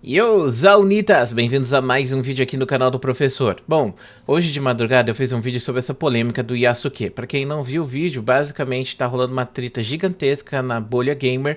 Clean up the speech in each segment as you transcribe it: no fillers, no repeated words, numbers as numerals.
Yo, Zaunitas! Bem-vindos a mais um vídeo aqui no canal do professor. Bom, hoje de madrugada eu fiz um vídeo sobre essa polêmica do Yasuke. Pra quem não viu o vídeo, basicamente tá rolando uma treta gigantesca na bolha gamer,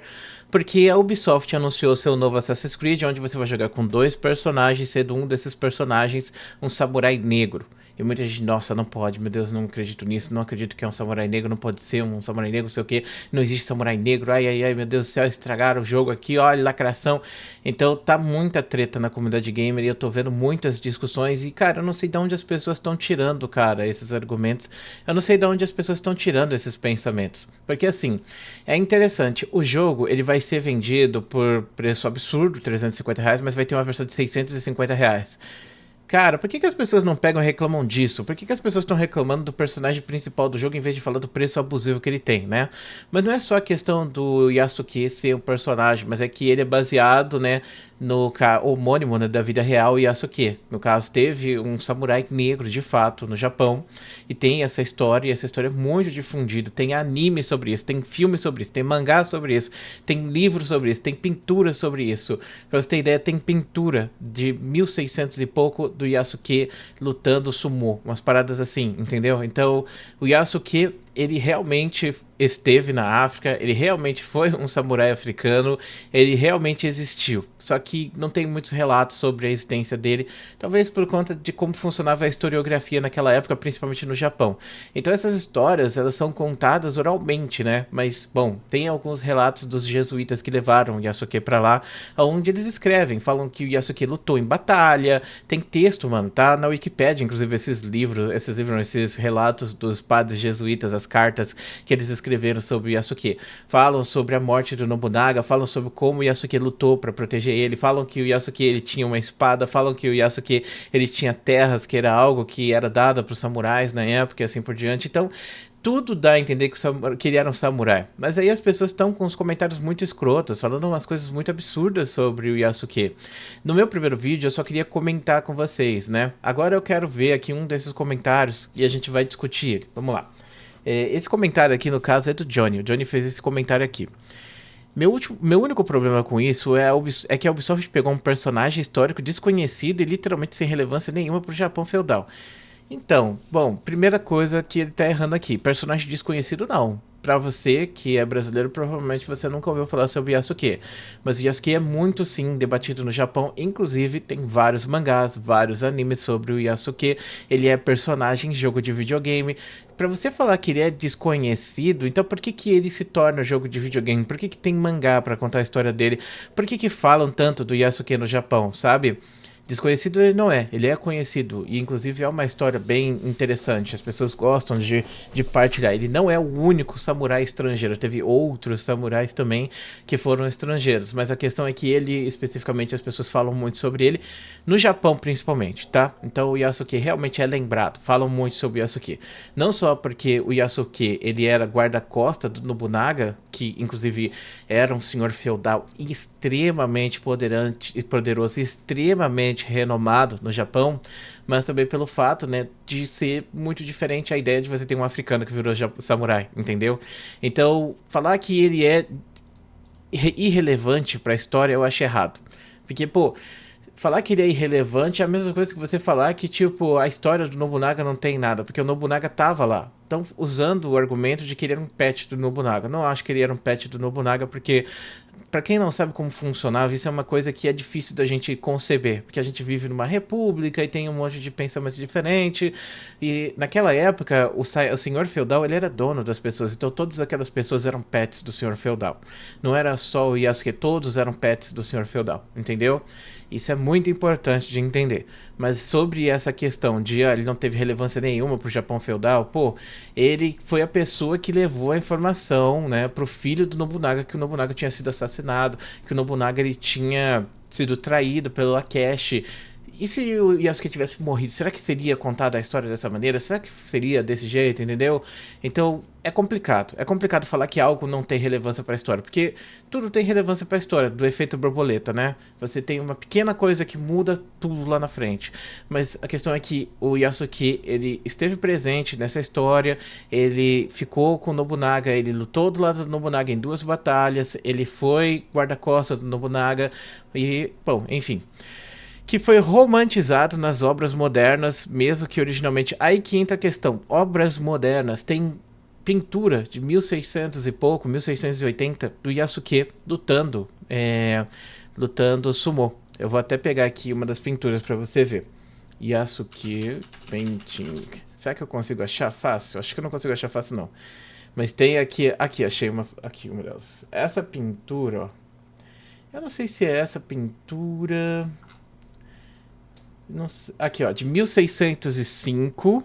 porque a Ubisoft anunciou seu novo Assassin's Creed, onde você vai jogar com dois personagens, sendo um desses personagens um samurai negro. E muita gente, nossa, não pode, meu Deus, não acredito nisso, não acredito que é um samurai negro, não pode ser um samurai negro, não sei o que, não existe samurai negro, ai, ai, ai, meu Deus do céu, estragaram o jogo aqui, olha, lacração. Então tá muita treta na comunidade gamer e eu tô vendo muitas discussões e, cara, eu não sei de onde as pessoas estão tirando, cara, esses argumentos, eu não sei de onde as pessoas estão tirando esses pensamentos. Porque, assim, é interessante, o jogo, ele vai ser vendido por preço absurdo, R$ 350, mas vai ter uma versão de R$ 650. Cara, por que as pessoas não pegam e reclamam disso? Por que as pessoas estão reclamando do personagem principal do jogo em vez de falar do preço abusivo que ele tem, né? Mas não é só a questão do Yasuke ser um personagem, mas é que ele é baseado, né, no homônimo, né, da vida real Yasuke. No caso, teve um samurai negro, de fato, no Japão, e tem essa história, e essa história é muito difundida. Tem anime sobre isso, tem filme sobre isso, tem mangá sobre isso, tem livro sobre isso, tem pintura sobre isso. Pra você ter ideia, tem pintura de 1600 e pouco do Yasuke lutando sumô, umas paradas assim, entendeu? Então, o Yasuke, ele realmente esteve na África, ele realmente foi um samurai africano, ele realmente existiu. Só que não tem muitos relatos sobre a existência dele, talvez por conta de como funcionava a historiografia naquela época, principalmente no Japão. Então essas histórias, elas são contadas oralmente, né? Mas, bom, tem alguns relatos dos jesuítas que levaram o Yasuke pra lá, onde eles escrevem, falam que o Yasuke lutou em batalha, tem texto, mano, tá na Wikipédia, inclusive esses relatos dos padres jesuítas, as cartas que eles escreveram sobre o Yasuke. Falam sobre a morte do Nobunaga, falam sobre como o Yasuke lutou para proteger ele, falam que o Yasuke ele tinha uma espada, falam que o Yasuke ele tinha terras, que era algo que era dado para os samurais na época e assim por diante. Então, tudo dá a entender que ele era um samurai. Mas aí as pessoas estão com os comentários muito escrotos, falando umas coisas muito absurdas sobre o Yasuke. No meu primeiro vídeo, eu só queria comentar com vocês, né? Agora eu quero ver aqui um desses comentários e a gente vai discutir ele. Vamos lá. Esse comentário aqui, no caso, é do Johnny. O Johnny fez esse comentário aqui. Meu único problema com isso é que a Ubisoft pegou um personagem histórico desconhecido e literalmente sem relevância nenhuma pro Japão feudal. Então, bom, primeira coisa que ele tá errando aqui, personagem desconhecido não. Pra você que é brasileiro, provavelmente você nunca ouviu falar sobre Yasuke. Mas o Yasuke é muito sim debatido no Japão, inclusive tem vários mangás, vários animes sobre o Yasuke. Ele é personagem em jogo de videogame. Pra você falar que ele é desconhecido, então por que ele se torna jogo de videogame? Por que tem mangá pra contar a história dele? Por que falam tanto do Yasuke no Japão, sabe? Desconhecido ele não é, ele é conhecido e inclusive é uma história bem interessante, as pessoas gostam de partilhar. Ele não é o único samurai estrangeiro, teve outros samurais também que foram estrangeiros, mas a questão é que ele, especificamente, as pessoas falam muito sobre ele, no Japão principalmente, tá? Então o Yasuke realmente é lembrado, falam muito sobre o Yasuke. Não só porque o Yasuke, ele era guarda-costa do Nobunaga, que inclusive era um senhor feudal extremamente poderoso, extremamente renomado no Japão, mas também pelo fato, né, de ser muito diferente a ideia de você ter um africano que virou samurai, entendeu? Então, falar que ele é irrelevante para a história eu acho errado. Porque, pô, falar que ele é irrelevante é a mesma coisa que você falar que, tipo, a história do Nobunaga não tem nada, porque o Nobunaga tava lá. Estão usando o argumento de que ele era um pet do Nobunaga. Não acho que ele era um pet do Nobunaga, porque, pra quem não sabe como funcionava, isso é uma coisa que é difícil da gente conceber, porque a gente vive numa república e tem um monte de pensamento diferente, e naquela época o senhor feudal ele era dono das pessoas, então todas aquelas pessoas eram pets do senhor feudal. Não era só o Yasuke, todos eram pets do senhor feudal, entendeu? Isso é muito importante de entender. Mas sobre essa questão de ele não teve relevância nenhuma pro Japão feudal, pô, ele foi a pessoa que levou a informação, né, pro filho do Nobunaga que o Nobunaga tinha sido assassinado, que o Nobunaga ele tinha sido traído pelo Akechi. E se o Yasuke tivesse morrido, será que seria contada a história dessa maneira? Será que seria desse jeito, entendeu? Então, É complicado falar que algo não tem relevância para a história, porque tudo tem relevância para a história, do efeito borboleta, né? Você tem uma pequena coisa que muda tudo lá na frente. Mas a questão é que o Yasuke, ele esteve presente nessa história, ele ficou com o Nobunaga, ele lutou do lado do Nobunaga em 2 batalhas, ele foi guarda-costas do Nobunaga e, bom, enfim, que foi romantizado nas obras modernas, mesmo que originalmente... Aí que entra a questão, obras modernas tem pintura de 1600 e pouco, 1680, do Yasuke lutando sumô. Eu vou até pegar aqui uma das pinturas para você ver. Yasuke Painting. Será que eu consigo achar fácil? Acho que eu não consigo achar fácil, não. Mas tem aqui, achei uma delas. Essa pintura, ó. Eu não sei se é essa pintura... Não sei, aqui, ó, de 1605,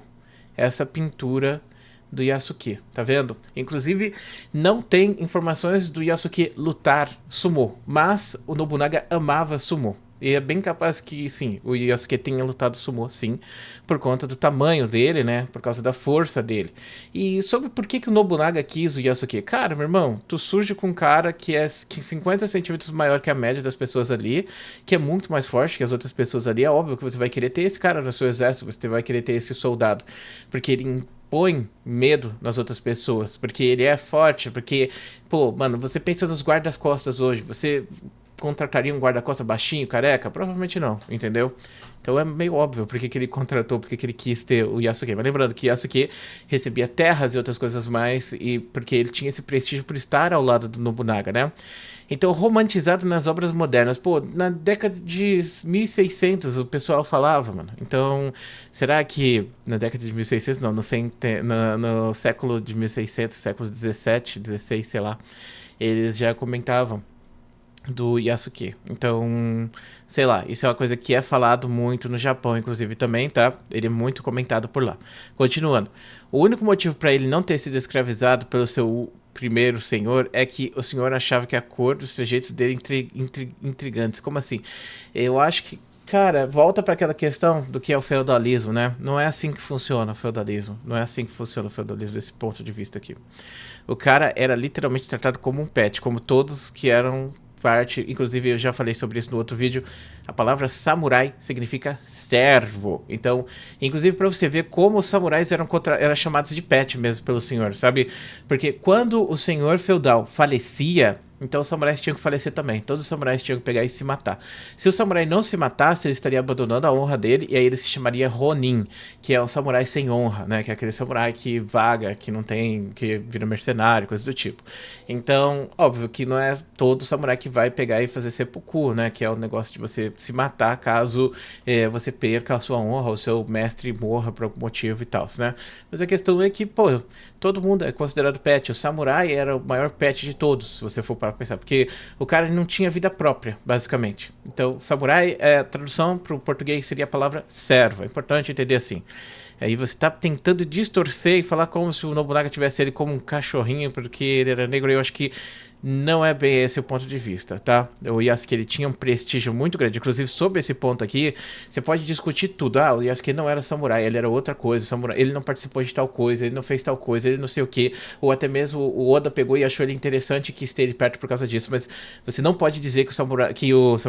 essa pintura do Yasuke, tá vendo? Inclusive, não tem informações do Yasuke lutar sumô, mas o Nobunaga amava sumô. E é bem capaz que, sim, o Yasuke tenha lutado sumô, sim, por conta do tamanho dele, né? Por causa da força dele. E sobre por que o Nobunaga quis o Yasuke? Cara, meu irmão, tu surge com um cara que é 50 centímetros maior que a média das pessoas ali, que é muito mais forte que as outras pessoas ali. É óbvio que você vai querer ter esse cara no seu exército, você vai querer ter esse soldado, porque ele põe medo nas outras pessoas, porque ele é forte, porque, pô, mano, você pensa nos guardas-costas hoje, você contrataria um guarda-costas baixinho, careca? Provavelmente não, entendeu? Então é meio óbvio porque que ele contratou, porque que ele quis ter o Yasuke. Mas lembrando que Yasuke recebia terras e outras coisas mais, e porque ele tinha esse prestígio por estar ao lado do Nobunaga, né? Então, romantizado nas obras modernas. Pô, na década de 1600 o pessoal falava, mano. Então, será que na década de 1600, não, no século de 1600, século 17, 16, sei lá, eles já comentavam do Yasuke. Então, sei lá, isso é uma coisa que é falado muito no Japão, inclusive, também, tá? Ele é muito comentado por lá. Continuando. O único motivo para ele não ter sido escravizado pelo seu primeiro senhor é que o senhor achava que a cor dos trejeitos dele intrigantes. Como assim? Eu acho que, cara, volta para aquela questão do que é o feudalismo, né? Não é assim que funciona o feudalismo. Não é assim que funciona o feudalismo desse ponto de vista aqui. O cara era literalmente tratado como um pet, como todos que eram parte, inclusive eu já falei sobre isso no outro vídeo, a palavra samurai significa servo. Então, inclusive para você ver como os samurais eram chamados de pet mesmo pelo senhor, sabe? Porque quando o senhor feudal falecia, então os samurais tinham que falecer também. Todos os samurais tinham que pegar e se matar. Se o samurai não se matasse, ele estaria abandonando a honra dele, e aí ele se chamaria Ronin, que é um samurai sem honra, né? Que é aquele samurai que vaga, que não tem, que vira mercenário, coisa do tipo. Então, óbvio que não é todo samurai que vai pegar e fazer seppuku, né? Que é o negócio de você se matar caso você perca a sua honra, o seu mestre morra por algum motivo e tal, né? Mas a questão é que, pô, todo mundo é considerado pet. O samurai era o maior pet de todos, se você for para pensar, porque o cara não tinha vida própria, basicamente. Então, samurai, a tradução para o português seria a palavra servo. É importante entender assim. Aí você tá tentando distorcer e falar como se o Nobunaga tivesse ele como um cachorrinho porque ele era negro. Eu acho que não é bem esse o ponto de vista, tá? O Yasuke, ele tinha um prestígio muito grande. Inclusive, sobre esse ponto aqui, você pode discutir tudo. Ah, o Yasuke não era samurai, ele era outra coisa. Samurai, ele não participou de tal coisa, ele não fez tal coisa, ele não sei o que. Ou até mesmo o Oda pegou e achou ele interessante e quis ter ele perto por causa disso. Mas você não pode dizer que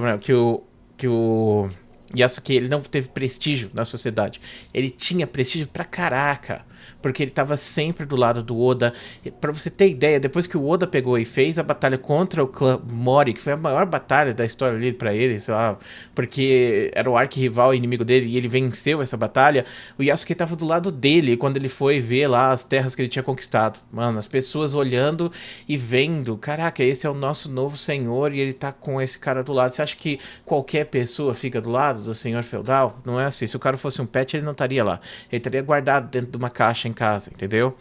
o Yasuke, ele não teve prestígio na sociedade. Ele tinha prestígio pra caraca, porque ele tava sempre do lado do Oda. Pra você ter ideia, depois que o Oda pegou e fez a batalha contra o clã Mori, que foi a maior batalha da história ali pra ele, sei lá, porque era o arquirrival inimigo dele e ele venceu essa batalha, o Yasuke tava do lado dele quando ele foi ver lá as terras que ele tinha conquistado. Mano, as pessoas olhando e vendo, caraca, esse é o nosso novo senhor e ele tá com esse cara do lado. Você acha que qualquer pessoa fica do lado do senhor feudal? Não é assim. Se o cara fosse um pet, ele não estaria lá. Ele estaria guardado dentro de uma caixa em casa, entendeu?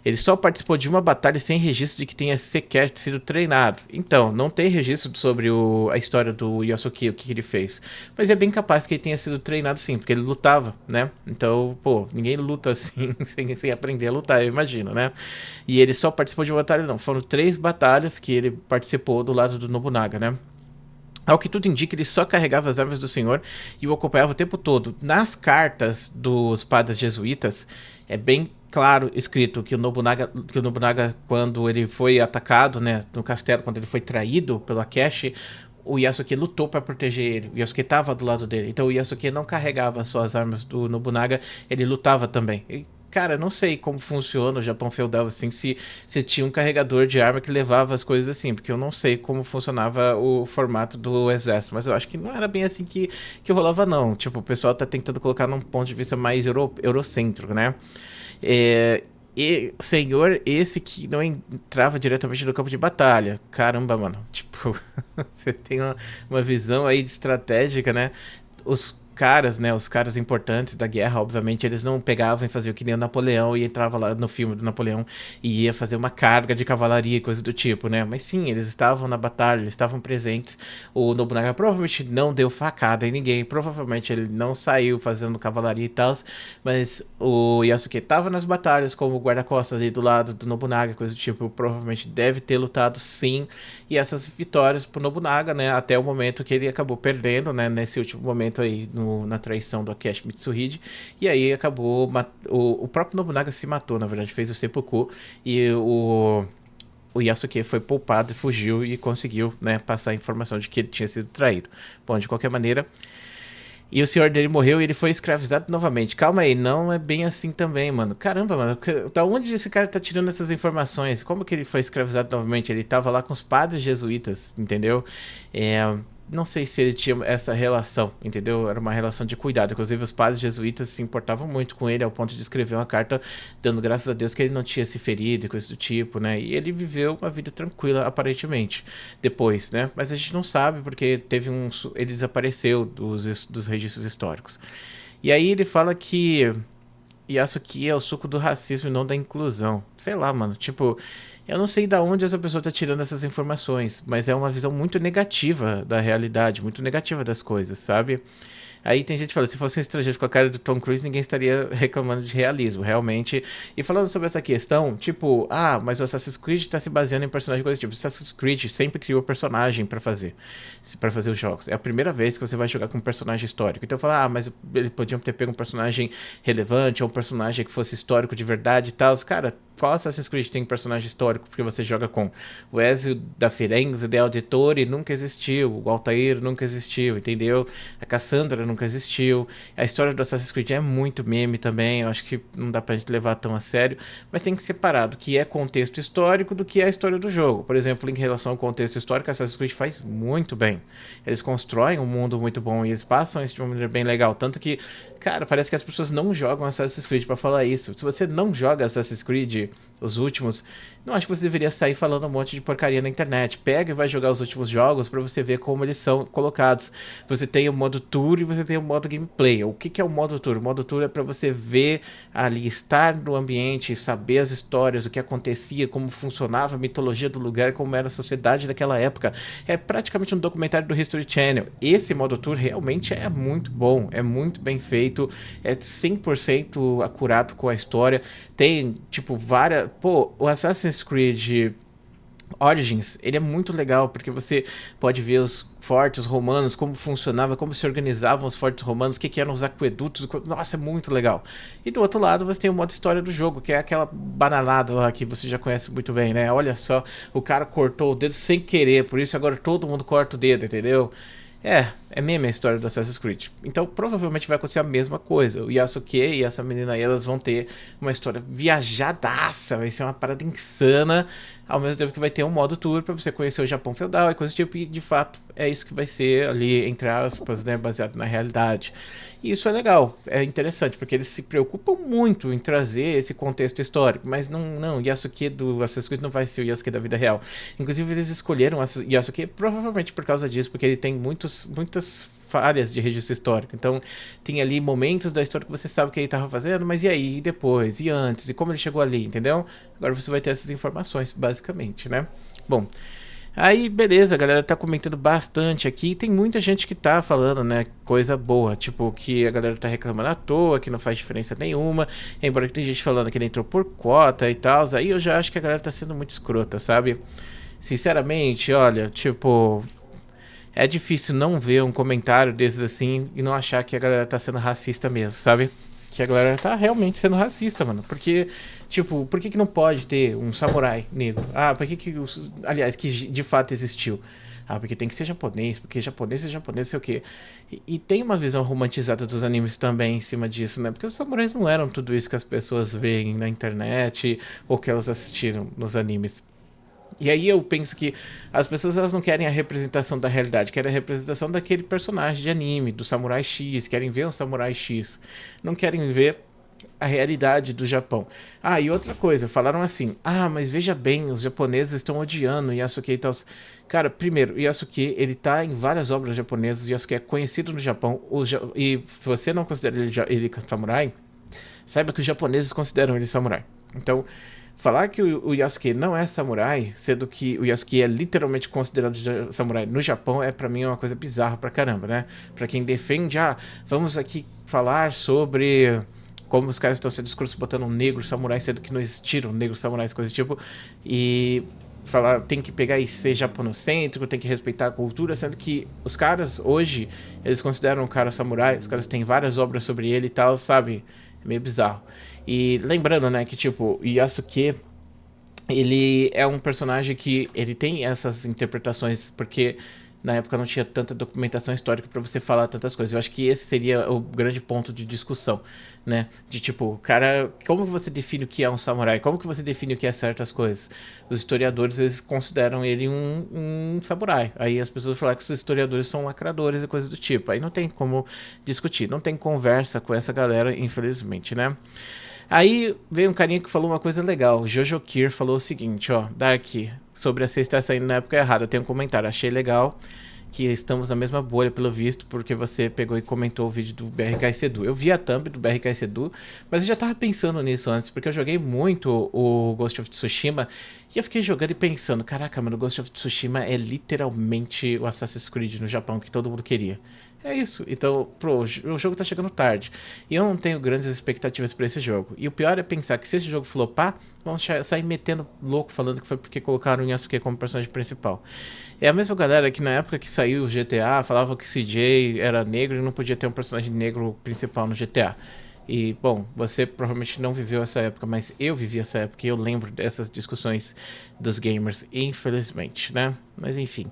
Ele só participou de uma batalha sem registro de que tenha sequer sido treinado. Então, não tem registro sobre a história do Yasuke, o que ele fez. Mas é bem capaz que ele tenha sido treinado sim, porque ele lutava, né? Então, pô, ninguém luta assim sem aprender a lutar, eu imagino, né? E ele só participou de uma batalha, não. Foram 3 batalhas que ele participou do lado do Nobunaga, né? Ao que tudo indica, ele só carregava as armas do Senhor e o acompanhava o tempo todo. Nas cartas dos padres jesuítas, é bem claro escrito que o Nobunaga, quando ele foi atacado, né, no castelo, quando ele foi traído pelo Akechi, o Yasuke lutou para proteger ele. O Yasuke estava do lado dele. Então o Yasuke não carregava só as armas do Nobunaga, ele lutava também. Cara, não sei como funciona o Japão feudal, assim, se tinha um carregador de arma que levava as coisas assim, porque eu não sei como funcionava o formato do exército, mas eu acho que não era bem assim que rolava, não. Tipo, o pessoal tá tentando colocar num ponto de vista mais eurocêntrico, né? E senhor, esse que não entrava diretamente no campo de batalha. Caramba, mano. Tipo, você tem uma visão aí de estratégica, né? Os caras, né, os caras importantes da guerra, obviamente, eles não pegavam e faziam que nem o Napoleão e entrava lá no filme do Napoleão e ia fazer uma carga de cavalaria e coisa do tipo, né? Mas sim, eles estavam na batalha, eles estavam presentes. O Nobunaga provavelmente não deu facada em ninguém, provavelmente ele não saiu fazendo cavalaria e tal, mas o Yasuke estava nas batalhas como guarda-costas ali do lado do Nobunaga, coisa do tipo, provavelmente deve ter lutado sim, e essas vitórias pro Nobunaga, né, até o momento que ele acabou perdendo, né, nesse último momento aí na traição do Akechi Mitsuhide, e aí acabou, o próprio Nobunaga se matou, na verdade, fez o seppuku, e o Yasuke foi poupado, fugiu e conseguiu, né, passar a informação de que ele tinha sido traído. Bom, de qualquer maneira, e o senhor dele morreu e ele foi escravizado novamente. Calma aí, não é bem assim também, mano. Caramba, mano, da onde esse cara tá tirando essas informações? Como que ele foi escravizado novamente? Ele tava lá com os padres jesuítas, entendeu? Não sei se ele tinha essa relação, entendeu? Era uma relação de cuidado. Inclusive, os padres jesuítas se importavam muito com ele, ao ponto de escrever uma carta dando graças a Deus que ele não tinha se ferido e coisa do tipo, né? E ele viveu uma vida tranquila, aparentemente, depois, né? Mas a gente não sabe, porque ele desapareceu dos registros históricos. E aí ele fala que Yasuki é o suco do racismo e não da inclusão. Sei lá, mano. Tipo, eu não sei da onde essa pessoa tá tirando essas informações, mas é uma visão muito negativa da realidade, muito negativa das coisas, sabe? Aí tem gente que fala, se fosse um estrangeiro com a cara do Tom Cruise, ninguém estaria reclamando de realismo, realmente. E falando sobre essa questão, tipo, mas o Assassin's Creed tá se baseando em personagens coisa tipo. O Assassin's Creed sempre criou personagem para fazer os jogos. É a primeira vez que você vai jogar com um personagem histórico. Então fala, mas eles podiam ter pego um personagem relevante, ou um personagem que fosse histórico de verdade e tal. Cara, qual Assassin's Creed tem personagem histórico? Porque você joga com o Ezio da Firenze, de Auditore nunca existiu, o Altair nunca existiu, entendeu? A Cassandra nunca existiu. A história do Assassin's Creed é muito meme também, eu acho que não dá pra gente levar tão a sério, mas tem que separar do que é contexto histórico do que é a história do jogo. Por exemplo, em relação ao contexto histórico, Assassin's Creed faz muito bem. Eles constroem um mundo muito bom e eles passam isso de uma maneira bem legal, tanto que, cara, parece que as pessoas não jogam Assassin's Creed pra falar isso. Se você não joga Assassin's Creed, os últimos, não acho que você deveria sair falando um monte de porcaria na internet. Pega e vai jogar os últimos jogos pra você ver como eles são colocados. Você tem o modo tour e você tem o modo gameplay. O que é o modo tour? O modo tour é pra você ver ali, estar no ambiente, saber as histórias, o que acontecia, como funcionava a mitologia do lugar, como era a sociedade daquela época. É praticamente um documentário do History Channel. Esse modo tour realmente é muito bom, é muito bem feito, é 100% acurado com a história. Tem, tipo, várias... Pô, o Assassin's Creed Origins, ele é muito legal, porque você pode ver os fortes romanos, como funcionava, como se organizavam os fortes romanos, o que eram os aquedutos. Nossa, é muito legal. E do outro lado você tem o modo história do jogo, que é aquela bananada lá que você já conhece muito bem, né? Olha só, o cara cortou o dedo sem querer, por isso agora todo mundo corta o dedo, entendeu? É meme a história do Assassin's Creed. Então provavelmente vai acontecer a mesma coisa. O Yasuke e essa menina aí, elas vão ter uma história viajadaça, vai ser uma parada insana, ao mesmo tempo que vai ter um modo tour pra você conhecer o Japão feudal e coisas do tipo, e de fato é isso que vai ser ali, entre aspas, né, baseado na realidade. E isso é legal, é interessante, porque eles se preocupam muito em trazer esse contexto histórico, mas não, o Yasuke do Assassin's Creed não vai ser o Yasuke da vida real. Inclusive eles escolheram o Yasuke provavelmente por causa disso, porque ele tem muitas falhas de registro histórico. Então, tem ali momentos da história que você sabe o que ele estava fazendo, mas e aí, e depois, e antes, e como ele chegou ali, entendeu? Agora você vai ter essas informações, basicamente, né? Bom, aí beleza, a galera tá comentando bastante aqui, tem muita gente que tá falando, né, coisa boa, tipo, que a galera tá reclamando à toa, que não faz diferença nenhuma, embora que tem gente falando que ele entrou por cota e tal, aí eu já acho que a galera tá sendo muito escrota, sabe? Sinceramente, olha, tipo... é difícil não ver um comentário desses assim e não achar que a galera tá sendo racista mesmo, sabe? Que a galera tá realmente sendo racista, mano. Porque, tipo, por que que não pode ter um samurai negro? Ah, por que que... Aliás, que de fato existiu. Ah, porque tem que ser japonês, porque japonês é japonês, sei o quê. E tem uma visão romantizada dos animes também em cima disso, né? Porque os samurais não eram tudo isso que as pessoas veem na internet ou que elas assistiram nos animes. E aí eu penso que as pessoas elas não querem a representação da realidade, querem a representação daquele personagem de anime, do Samurai X, querem ver um Samurai X. Não querem ver a realidade do Japão. Ah, e outra coisa, falaram assim: "Ah, mas veja bem, os japoneses estão odiando Yasuke e tal". Cara, primeiro, o Yasuke, ele tá em várias obras japonesas, o Yasuke é conhecido no Japão, e se você não considera ele samurai, saiba que os japoneses consideram ele samurai. Então, falar que o Yasuke não é samurai, sendo que o Yasuke é literalmente considerado samurai no Japão, é pra mim uma coisa bizarra pra caramba, né? Pra quem defende, ah, vamos aqui falar sobre como os caras estão se discurso botando um negro samurai, sendo que não existiram negros samurais, coisa do tipo, e falar, tem que pegar e ser japonocêntrico, tem que respeitar a cultura, sendo que os caras hoje, eles consideram o cara samurai, os caras têm várias obras sobre ele e tal, sabe? É meio bizarro. E lembrando, né, que tipo, Yasuke, ele é um personagem que ele tem essas interpretações porque na época não tinha tanta documentação histórica para você falar tantas coisas. Eu acho que esse seria o grande ponto de discussão, né? De tipo, cara, como você define o que é um samurai? Como que você define o que é certas coisas? Os historiadores, eles consideram ele um samurai. Aí as pessoas falam que os historiadores são lacradores e coisas do tipo. Aí não tem como discutir, não tem conversa com essa galera, infelizmente, né? Aí veio um carinha que falou uma coisa legal. Jojo Kier falou o seguinte, ó, Dark, sobre a você estar saindo na época errada. Eu tenho um comentário, achei legal que estamos na mesma bolha, pelo visto, porque você pegou e comentou o vídeo do BRK Sedu. Eu vi a thumb do BRK Sedu, mas eu já tava pensando nisso antes, porque eu joguei muito o Ghost of Tsushima, e eu fiquei jogando e pensando, caraca, mano, o Ghost of Tsushima é literalmente o Assassin's Creed no Japão que todo mundo queria. É isso. Então, o jogo tá chegando tarde. E eu não tenho grandes expectativas pra esse jogo. E o pior é pensar que se esse jogo flopar, vão sair metendo louco falando que foi porque colocaram o Yasuke como personagem principal. É a mesma galera que na época que saiu o GTA falava que CJ era negro e não podia ter um personagem negro principal no GTA. E, bom, você provavelmente não viveu essa época, mas eu vivi essa época e eu lembro dessas discussões dos gamers, infelizmente, né? Mas enfim.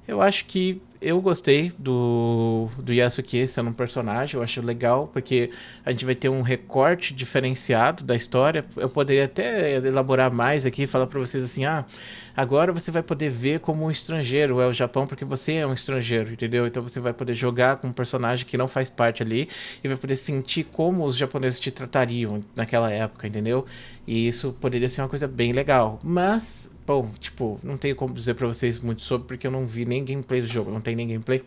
Eu acho que eu gostei do Yasuke sendo um personagem, eu acho legal, porque a gente vai ter um recorte diferenciado da história. Eu poderia até elaborar mais aqui e falar pra vocês assim, ah, agora você vai poder ver como um estrangeiro é o Japão, porque você é um estrangeiro, entendeu? Então você vai poder jogar com um personagem que não faz parte ali e vai poder sentir como os japoneses te tratariam naquela época, entendeu? E isso poderia ser uma coisa bem legal, mas... Bom, tipo, não tenho como dizer pra vocês muito sobre, porque eu não vi nem gameplay do jogo, não tem nem gameplay.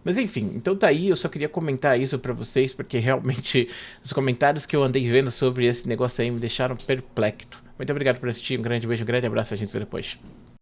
Mas enfim, então tá aí, eu só queria comentar isso pra vocês, porque realmente os comentários que eu andei vendo sobre esse negócio aí me deixaram perplexo. Muito obrigado por assistir, um grande beijo, um grande abraço, a gente se vê depois.